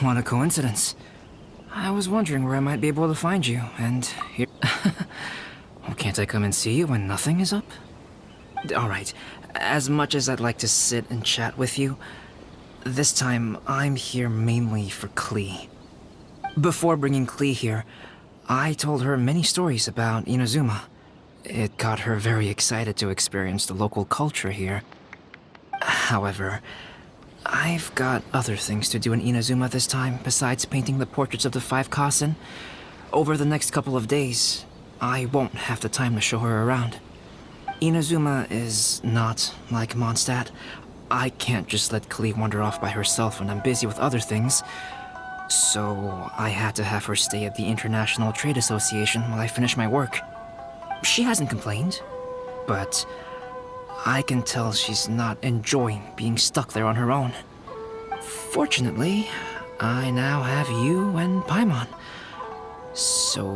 What a coincidence. I was wondering where I might be able to find you, and here... Well, can't I come and see you when nothing is up? Alright, as much as I'd like to sit and chat with you, this time I'm here mainly for Klee. Before bringing Klee here, I told her many stories about Inazuma. It got her very excited to experience the local culture here. However, I've got other things to do in Inazuma this time besides painting the portraits of the 5 Kasen. Over the next couple of days, I won't have the time to show her around. Inazuma is not like Mondstadt. I can't just let Klee wander off by herself when I'm busy with other things. So I had to have her stay at the International Trade Association while I finish my work. She hasn't complained, but I can tell she's not enjoying being stuck there on her own. Fortunately, I now have you and Paimon. So,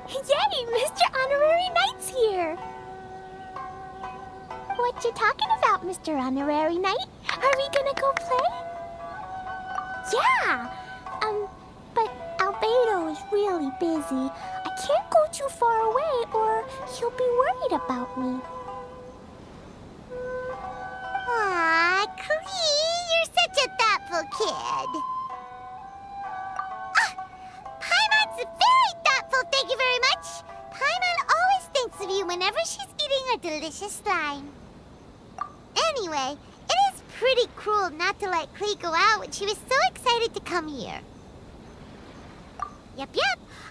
Yay! Mr. Honorary Knight's here! What you talking about, Mr. Honorary Knight? Are we gonna go play? Yeah! But Albedo is really busy. I can't go too far away or he'll be worried about me. Aw, Klee, you're such a thoughtful kid. Paimon's very thoughtful, thank you very much. Paimon always thinks of you whenever she's eating a delicious slime. Anyway, it is pretty cruel not to let Klee go out when she was so excited to come here. Yep.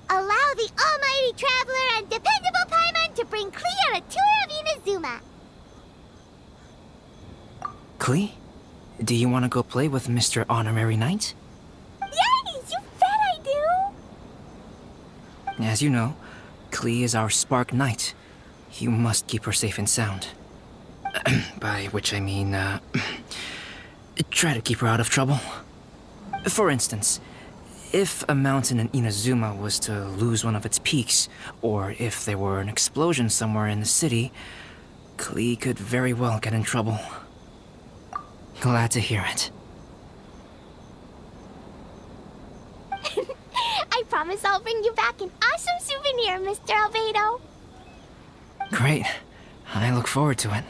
Allow the almighty traveler and dependable Paimon to bring Klee on a tour of Inazuma. Klee, do you want to go play with Mr. Honorary Knight? Yay! You bet I do! As you know, Klee is our Spark Knight. You must keep her safe and sound. By which I mean, try to keep her out of trouble. For instance, if a mountain in Inazuma was to lose one of its peaks, or if there were an explosion somewhere in the city, Klee could very well get in trouble. Glad to hear it. I promise I'll bring you back an awesome souvenir, Mr. Albedo. Great. I look forward to it.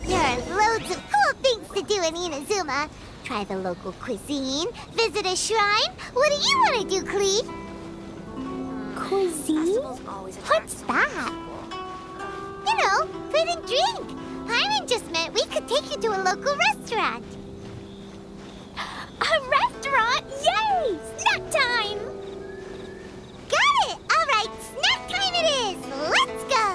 There are loads of cool things to do in Inazuma. Try the local cuisine, visit a shrine. What do you want to do, Klee? Cuisine? What's that? You know, food and drink. Paimon just meant we could take you to a local restaurant. A restaurant? Yay! Snack time! Got it! All right, snack time it is. Let's go.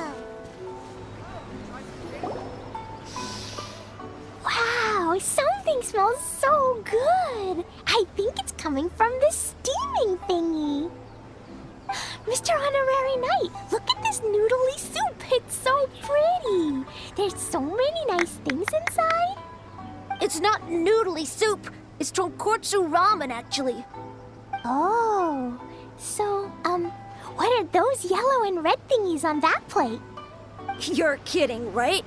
Wow, something smells so good. I think it's coming from this steaming thingy. Mr. Honorary Knight, look at this noodly soup. It's so pretty. There's so many nice things inside. It's not noodly soup. It's tonkotsu ramen, actually. Oh, so, what are those yellow and red thingies on that plate? You're kidding, right?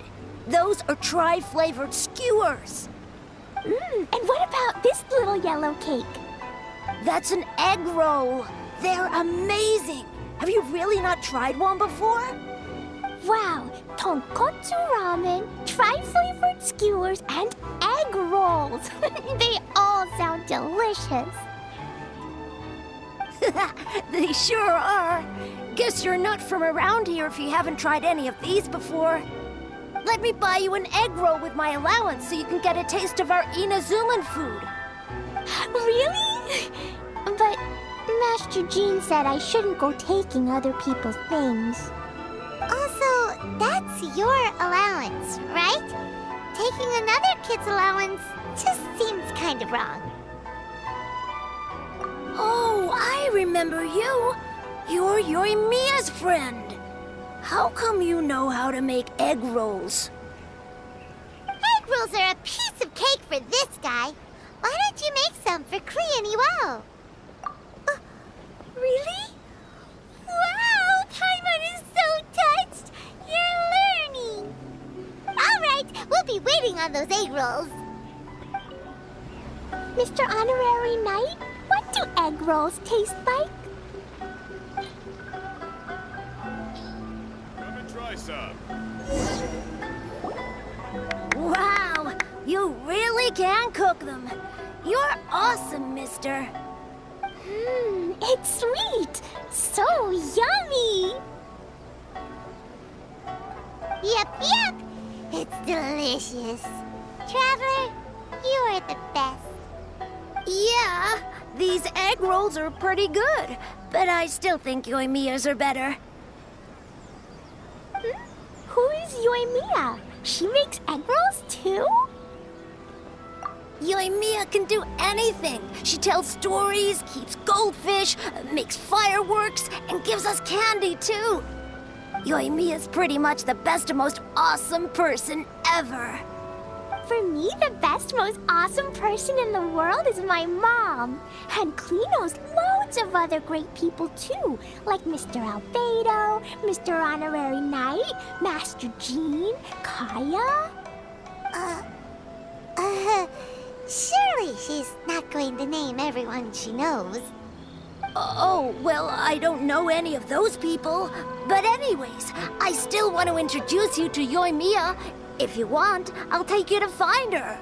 Those are tri-flavored skewers. And what about this little yellow cake? That's an egg roll. They're amazing. Have you really not tried one before? Wow, tonkotsu ramen, tri-flavored skewers, and egg rolls. They all sound delicious. They sure are. Guess you're not from around here if you haven't tried any of these before. Let me buy you an egg roll with my allowance so you can get a taste of our Inazuman food. Really? But Master Jean said I shouldn't go taking other people's things. Also, that's your allowance, right? Taking another kid's allowance just seems kind of wrong. Oh, I remember you. You're Yoimiya's friend. How come you know how to make egg rolls? Egg rolls are a piece of cake for this guy. Why don't you make some for Klee and Iwao? Really? Wow, Paimon is so touched. You're learning. All right, we'll be waiting on those egg rolls. Mr. Honorary Knight, what do egg rolls taste like? Come and try some. Wow, you really can cook them. You're awesome, mister. It's sweet. So yummy. Yep. It's delicious. Traveler, you are the best. Yeah, these egg rolls are pretty good, but I still think Yoimiya's are better. Who is Yoimiya? She makes egg rolls too? Yoimiya can do anything. She tells stories, keeps goldfish, makes fireworks, and gives us candy too. Yoimiya's pretty much the best and most awesome person ever. For me, the best, most awesome person in the world is my mom. And Klee knows loads of other great people too, like Mr. Albedo, Mr. Honorary Knight, Master Jean, Kaya. Surely she's not going to name everyone she knows. Oh, well, I don't know any of those people. But anyways, I still want to introduce you to Yoimiya. If you want, I'll take you to find her.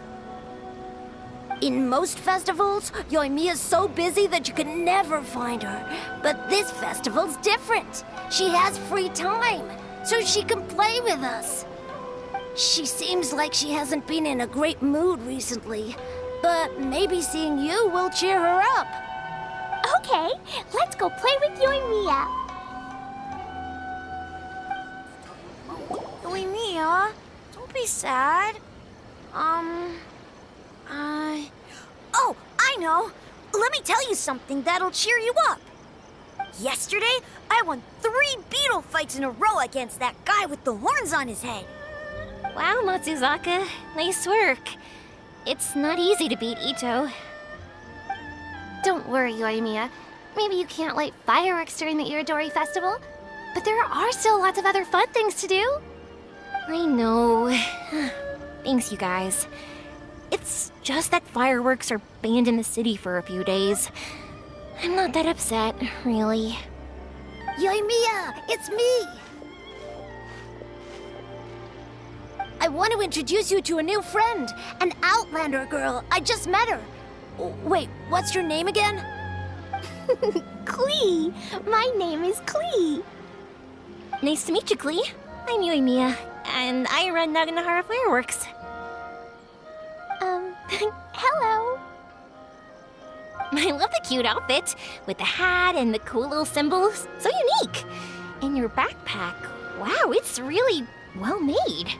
In most festivals, Yoimiya's so busy that you can never find her. But this festival's different. She has free time, so she can play with us. She seems like she hasn't been in a great mood recently, but maybe seeing you will cheer her up. Okay, let's go play with Yoimiya. Yoimiya, don't be sad. Oh, I know. Let me tell you something that'll cheer you up. Yesterday, I won 3 beetle fights in a row against that guy with the horns on his head. Wow, Matsuzaka. Nice work. It's not easy to beat Ito. Don't worry, Yoimiya. Maybe you can't light fireworks during the Iridori Festival, but there are still lots of other fun things to do. I know. Thanks, you guys. It's just that fireworks are banned in the city for a few days. I'm not that upset, really. Yoimiya, it's me! I want to introduce you to a new friend, an Outlander girl. I just met her. Wait, what's your name again? Klee. My name is Klee. Nice to meet you, Klee. I'm Yoimiya, and I run Naganahara Fireworks. Hello. I love the cute outfit, with the hat and the cool little symbols. So unique. And your backpack, wow, it's really well made.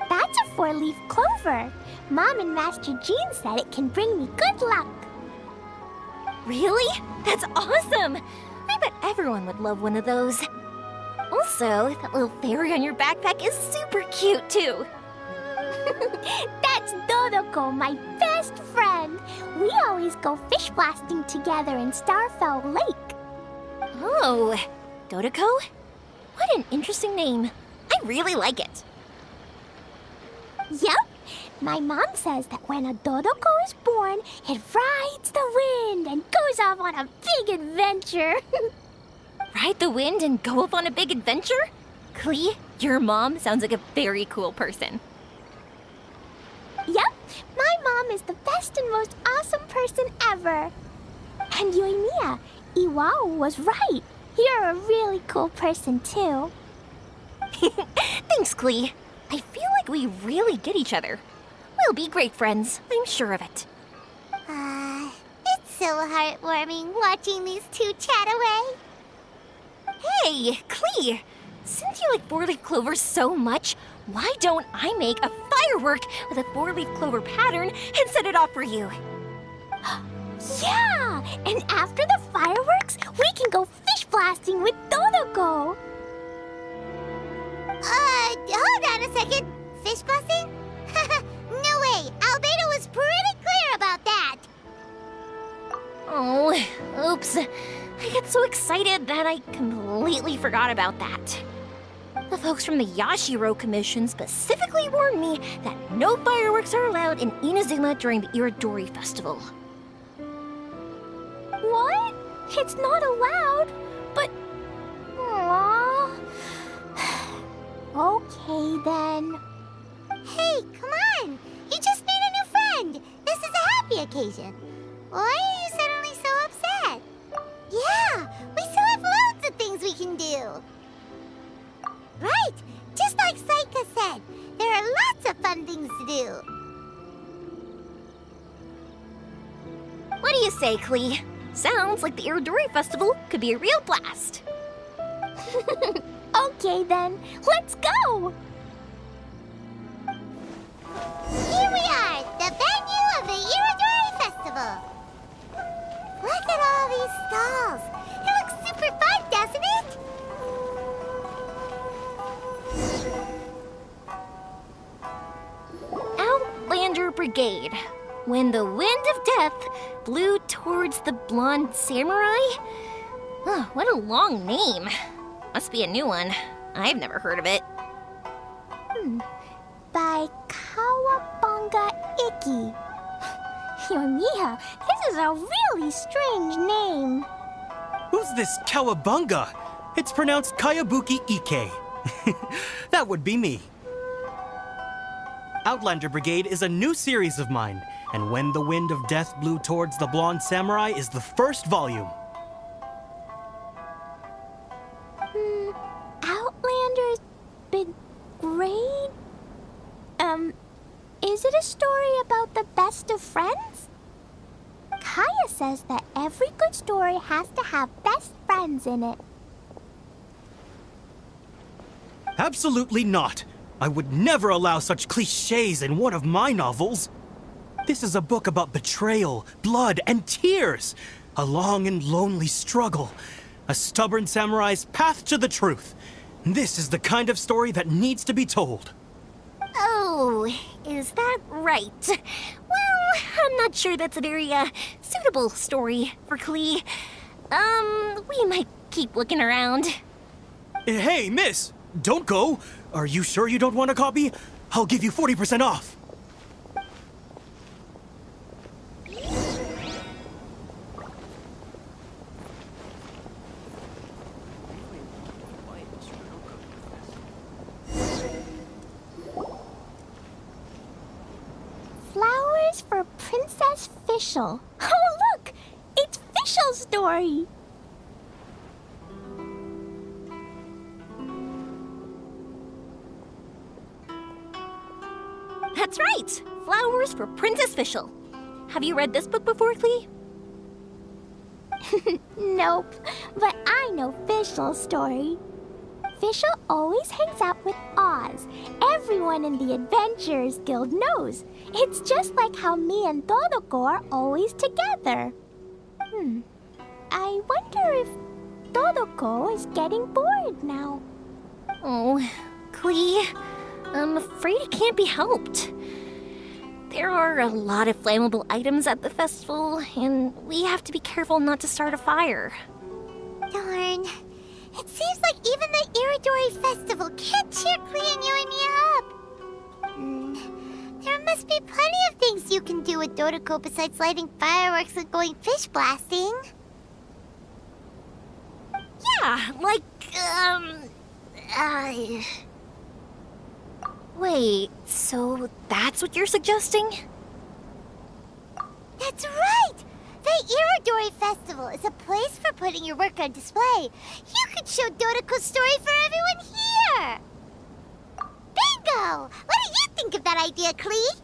That's a 4-leaf clover. Mom and Master Jean said it can bring me good luck. Really? That's awesome! I bet everyone would love one of those. Also, that little fairy on your backpack is super cute, too. That's Dodoko, my best friend. We always go fish blasting together in Starfell Lake. Oh, Dodoko? What an interesting name. I really like it. Yep. My mom says that when a Dodoko is born, it rides the wind and goes off on a big adventure. Ride the wind and go off on a big adventure? Klee, your mom sounds like a very cool person. Yep. My mom is the best and most awesome person ever. And Yoimiya, Iwao was right. You're a really cool person, too. Thanks, Klee. I feel like we really get each other. We'll be great friends, I'm sure of it. It's so heartwarming watching these two chat away. Hey, Klee! Since you like 4-leaf clover so much, why don't I make a firework with a 4-leaf clover pattern and set it off for you? Yeah! And after the fireworks, we can go fish blasting with Dodoko. Hold on a second. Fish busting? No way. Albedo was pretty clear about that. Oh, oops. I got so excited that I completely forgot about that. The folks from the Yashiro Commission specifically warned me that no fireworks are allowed in Inazuma during the Iridori Festival. What? It's not allowed? But... Aww. Okay, then. Hey, come on! You just made a new friend! This is a happy occasion. Why are you suddenly so upset? Yeah, we still have loads of things we can do. Right, just like Saika said, there are lots of fun things to do. What do you say, Klee? Sounds like the Iridori Festival could be a real blast. Okay, then. Let's go! Here we are, the venue of the Iridori Festival. Look at all these stalls. It looks super fun, doesn't it? Outlander Brigade. When the wind of death blew towards the blonde samurai? Oh, what a long name. Must be a new one. I've never heard of it. By Kawabunga Iki. Yoimiya, this is a really strange name. Who's this Kawabunga? It's pronounced Kayabuki Ike. That would be me. Outlander Brigade is a new series of mine, and When the Wind of Death Blew Towards the Blonde Samurai is the first volume. Outlander's Brigade? Is it a story about the best of friends? Kaya says that every good story has to have best friends in it. Absolutely not. I would never allow such cliches in one of my novels. This is a book about betrayal, blood, and tears. A long and lonely struggle. A stubborn samurai's path to the truth. This is the kind of story that needs to be told. Oh, is that right? Well, I'm not sure that's a very, suitable story for Klee. We might keep looking around. Hey, miss! Don't go! Are you sure you don't want a copy? I'll give you 40% off! Flowers for Princess Fischl. Oh, look! It's Fischl's story! That's right! Flowers for Princess Fischl. Have you read this book before, Klee? Nope, but I know Fischl's story. Fischl always hangs out with Oz. Everyone in the Adventurers Guild knows. It's just like how me and Todoko are always together. I wonder if Todoko is getting bored now. Oh, Klee, I'm afraid it can't be helped. There are a lot of flammable items at the festival, and we have to be careful not to start a fire. Darn. It seems like even the Iridori Festival can't cheer Klee and Yoimiya up. There must be plenty of things you can do with Dodoko besides lighting fireworks and going fish blasting. Yeah, like, Wait, so that's what you're suggesting? That's right! The Iridori Festival is a place for putting your work on display. You could show Dodoko's story for everyone here! Bingo! What do you think of that idea, Klee?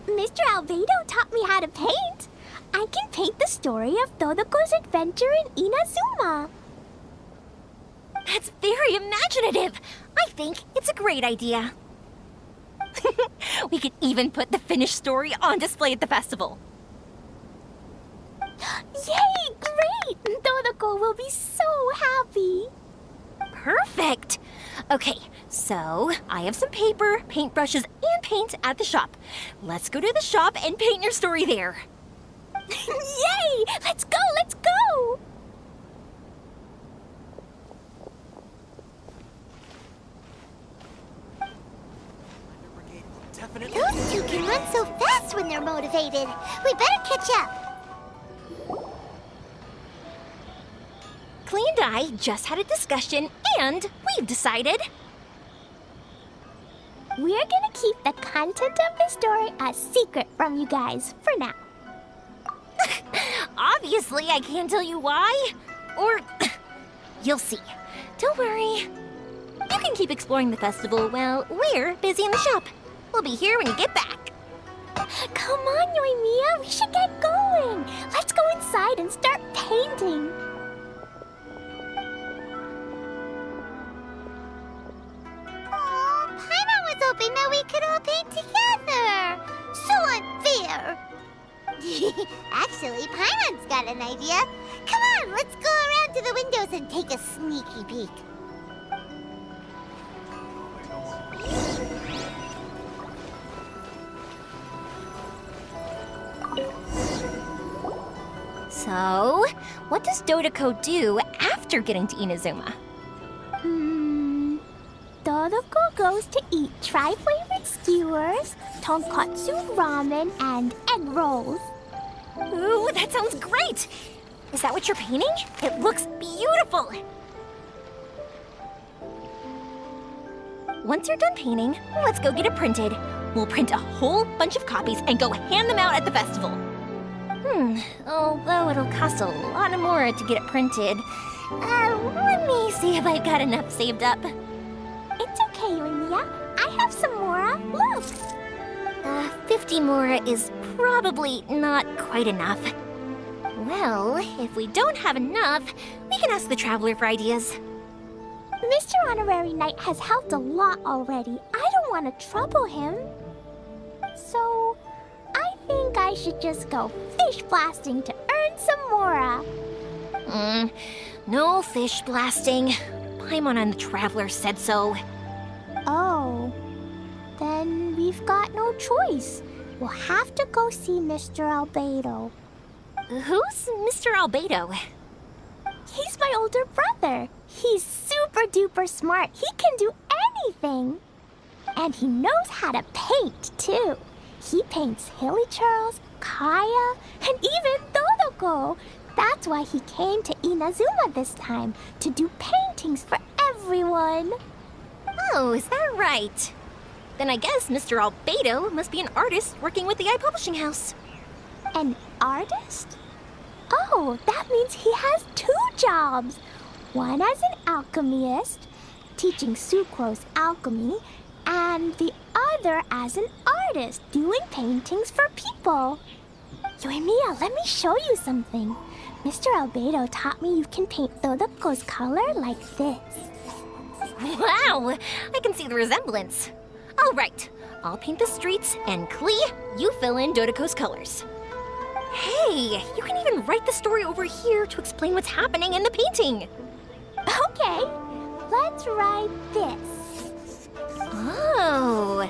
Mr. Albedo taught me how to paint. I can paint the story of Dodoko's adventure in Inazuma. That's very imaginative. I think it's a great idea. We could even put the finished story on display at the festival. Yay! Great! Dodoko will be so happy. Perfect. Okay, so I have some paper, paintbrushes, and paint at the shop. Let's go to the shop and paint your story there. Yay! Let's go! Let's go! Those two can run so fast when they're motivated. We better catch up. Clee and I just had a discussion, and we've decided. We're gonna keep the content of the story a secret from you guys for now. Obviously, I can't tell you why. Or you'll see. Don't worry. You can keep exploring the festival while we're busy in the shop. We'll be here when you get back. Come on, Yoimiya, we should get going. Let's go inside and start painting. Oh, Paimon was hoping that we could all paint together. So unfair. Actually, Paimon's got an idea. Come on, let's go around to the windows and take a sneaky peek. So, what does Dodoko do after getting to Inazuma? Dodoko goes to eat tri-flavored skewers, tonkatsu ramen, and egg rolls. Ooh, that sounds great! Is that what you're painting? It looks beautiful! Once you're done painting, let's go get it printed. We'll print a whole bunch of copies and go hand them out at the festival. Although it'll cost a lot more to get it printed. Let me see if I've got enough saved up. It's okay, Yoimiya. I have some more. Look! 50 more is probably not quite enough. Well, if we don't have enough, we can ask the Traveler for ideas. Mr. Honorary Knight has helped a lot already. I don't want to trouble him. So, I think I should just go fish blasting to earn some mora. No fish blasting. Paimon and the Traveler said so. Oh, then we've got no choice. We'll have to go see Mr. Albedo. Who's Mr. Albedo? He's my older brother. He's super duper smart. He can do anything. And he knows how to paint, too. He paints Hilly-Churls, Kaya, and even Dodoko. That's why he came to Inazuma this time, to do paintings for everyone. Oh, is that right? Then I guess Mr. Albedo must be an artist working with the iPublishing house. An artist? Oh, that means he has 2 jobs. One as an alchemist, teaching sucrose alchemy, and the other as an artist, doing paintings for people. Yoimiya, let me show you something. Mr. Albedo taught me you can paint Dodoko's color like this. Wow, I can see the resemblance. All right, I'll paint the streets, and Klee, you fill in Dodoko's colors. Hey, you can even write the story over here to explain what's happening in the painting. Okay, let's write this. Oh.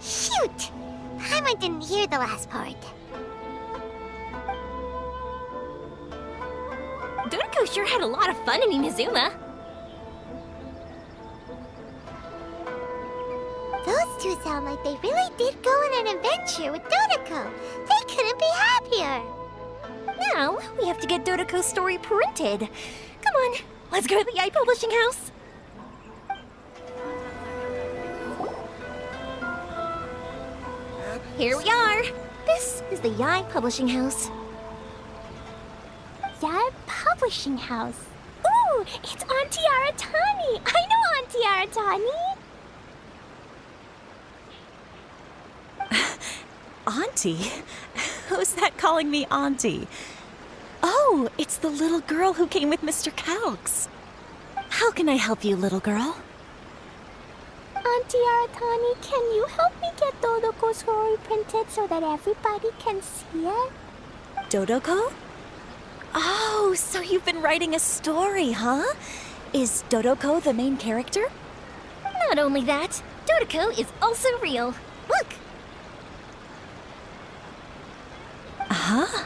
Shoot! Paimon didn't hear the last part. Dodoko sure had a lot of fun in Inazuma. Those two sound like they really did go on an adventure with Dodoko. They couldn't be happier. Now, we have to get Dodoko's story printed. Come on, let's go to the iPublishing house. Here we are. This is the Yai Publishing House. Yai Publishing House. Ooh, it's Auntie Aratani. I know Auntie Aratani. Auntie? Who's that calling me Auntie? Oh, it's the little girl who came with Mr. Calx. How can I help you, little girl? Auntie Aratani, can you help me get Dodoko's story printed so that everybody can see it? Dodoko? Oh, so you've been writing a story, huh? Is Dodoko the main character? Not only that, Dodoko is also real. Look! Huh?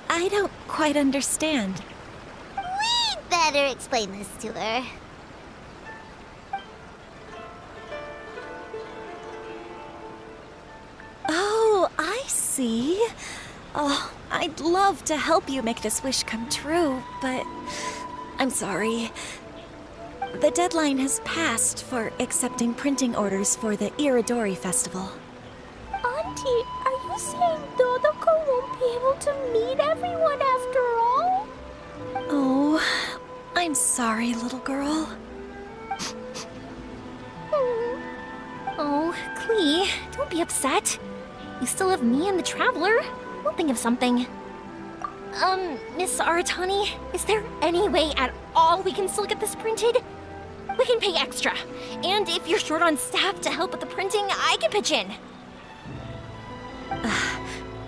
I don't quite understand. We'd better explain this to her. see. Oh, I'd love to help you make this wish come true, but I'm sorry. The deadline has passed for accepting printing orders for the Iridori Festival. Auntie, are you saying Dodoko won't be able to meet everyone after all? Oh, I'm sorry, little girl. Oh, Klee, don't be upset. You still have me and the Traveler. We'll think of something. Miss Aratani, is there any way at all we can still get this printed? We can pay extra. And if you're short on staff to help with the printing, I can pitch in.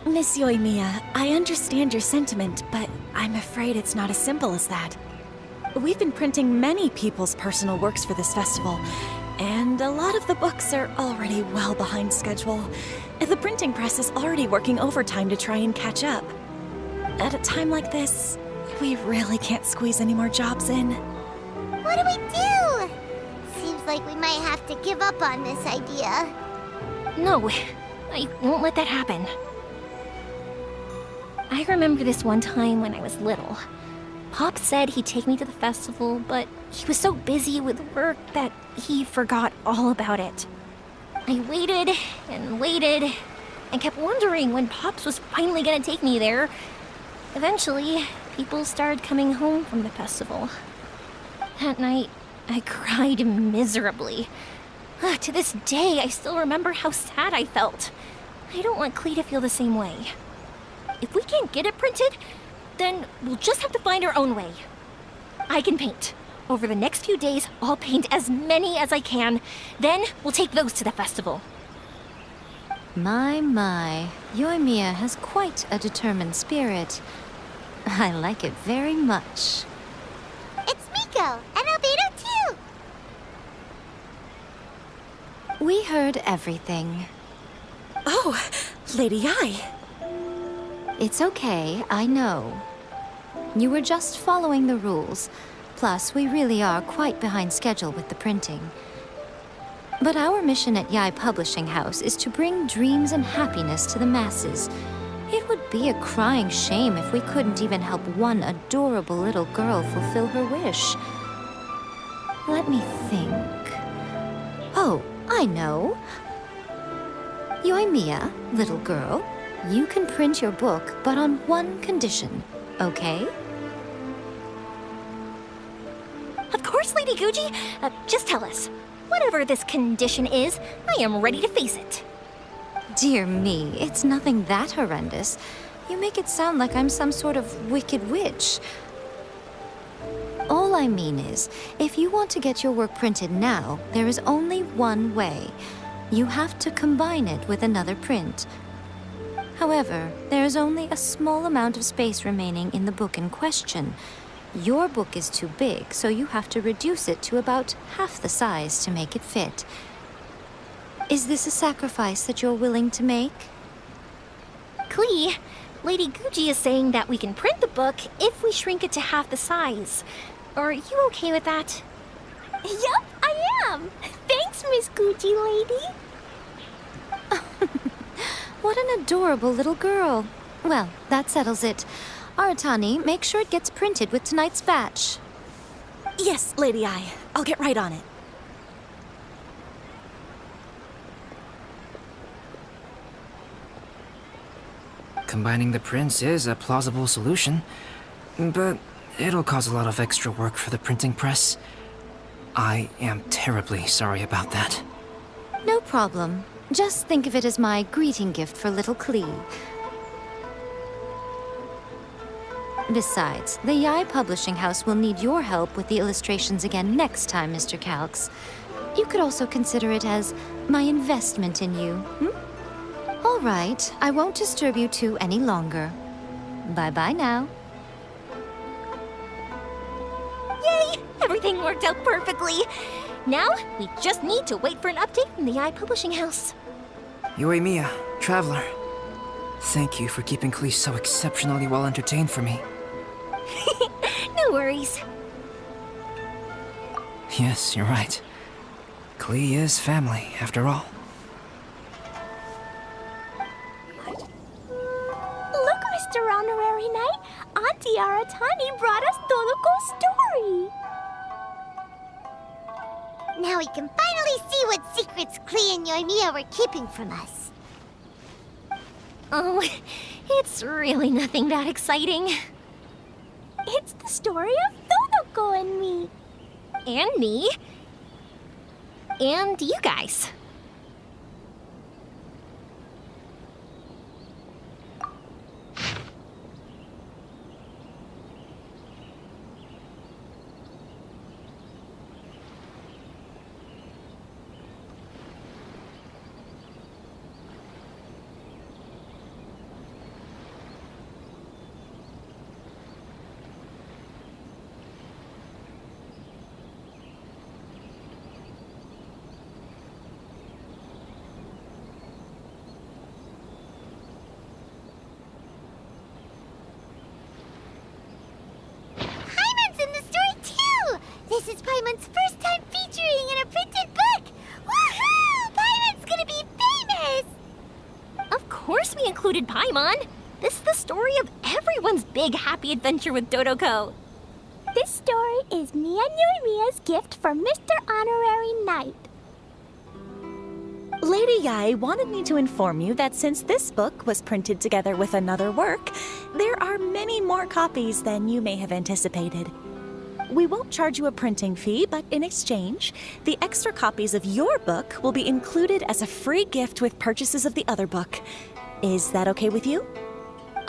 Miss Yoimiya, I understand your sentiment, but I'm afraid it's not as simple as that. We've been printing many people's personal works for this festival, and a lot of the books are already well behind schedule. The printing press is already working overtime to try and catch up. At a time like this, we really can't squeeze any more jobs in. What do we do? Seems like we might have to give up on this idea. No, I won't let that happen. I remember this one time when I was little. Pop said he'd take me to the festival, but he was so busy with work that he forgot all about it. I waited and kept wondering when Pops was finally gonna take me there. Eventually, people started coming home from the festival. That night, I cried miserably. To this day, I still remember how sad I felt. I don't want Klee to feel the same way. If we can't get it printed, then we'll just have to find our own way. I can paint. Over the next few days, I'll paint as many as I can. Then we'll take those to the festival. My, Yoimiya has quite a determined spirit. I like it very much. It's Miko and Albedo too. We heard everything. Oh, Lady Ai. It's okay, I know. You were just following the rules. Plus, we really are quite behind schedule with the printing. But our mission at Yai Publishing House is to bring dreams and happiness to the masses. It would be a crying shame if we couldn't even help one adorable little girl fulfill her wish. Let me think. Oh, I know. Yoimiya, little girl, you can print your book, but on one condition, okay? Of course, Lady Guji. Just tell us. Whatever this condition is, I am ready to face it. Dear me, it's nothing that horrendous. You make it sound like I'm some sort of wicked witch. All I mean is, if you want to get your work printed now, there is only one way. You have to combine it with another print. However, there is only a small amount of space remaining in the book in question. Your book is too big, so you have to reduce it to about half the size to make it fit. Is this a sacrifice that you're willing to make? Klee, Lady Guji is saying that we can print the book if we shrink it to half the size. Are you okay with that? Yup, I am. Thanks, Miss Gucci Lady. What an adorable little girl. Well, that settles it. Aratani, make sure it gets printed with tonight's batch. Yes, Lady Ai. I'll get right on it. Combining the prints is a plausible solution, but it'll cause a lot of extra work for the printing press. I am terribly sorry about that. No problem. Just think of it as my greeting gift for little Klee. Besides, the Yai Publishing House will need your help with the illustrations again next time, Mr. Calx. You could also consider it as my investment in you, All right, I won't disturb you two any longer. Bye-bye now. Yay! Everything worked out perfectly. Now, we just need to wait for an update from the Yai Publishing House. Yoimiya, Traveler. Thank you for keeping Klee so exceptionally well entertained for me. No worries. Yes, you're right. Klee is family, after all. the Aratani brought us Toloko's story. Now we can finally see what secrets Klee and Yoimiya were keeping from us. Oh, it's really nothing that exciting. It's the story of Toloko and me. And me. And you guys. Paimon's in the story too! This is Paimon's first time featuring in a printed book! Woohoo! Paimon's gonna be famous! Of course we included Paimon. This is the story of everyone's big happy adventure with Dodoko. This story is me and Yoimiya's gift for Mr. Honorary Knight. Lady Yai wanted me to inform you that since this book was printed together with another work, there are many more copies than you may have anticipated. We won't charge you a printing fee, but in exchange, the extra copies of your book will be included as a free gift with purchases of the other book. Is that okay with you?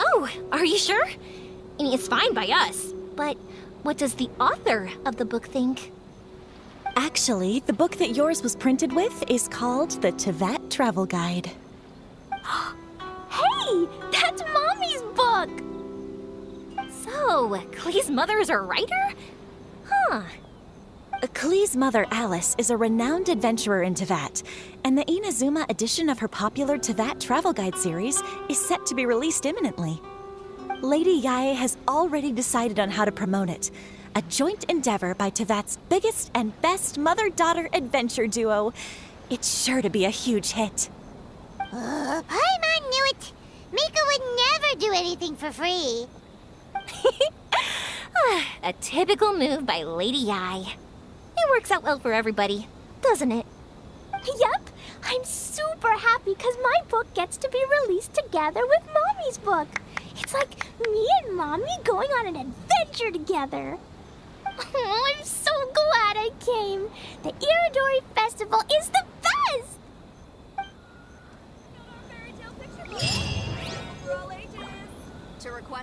Oh, are you sure? I mean, it's fine by us. But what does the author of the book think? Actually, the book that yours was printed with is called the Tevat Travel Guide. Hey, that's Mommy's book! So, Klee's mother is a writer? Huh. Klee's mother, Alice, is a renowned adventurer in Tevat, and the Inazuma edition of her popular Tevat Travel Guide series is set to be released imminently. Lady Yae has already decided on how to promote it, a joint endeavor by Tevat's biggest and best mother-daughter adventure duo. It's sure to be a huge hit. Paimon knew it! Mika would never do anything for free. A typical move by Lady Yai. It works out well for everybody, doesn't it? Yep, I'm super happy because my book gets to be released together with Mommy's book. It's like me and Mommy going on an adventure together. Oh, I'm so glad I came. The Iridori Festival is the best! To request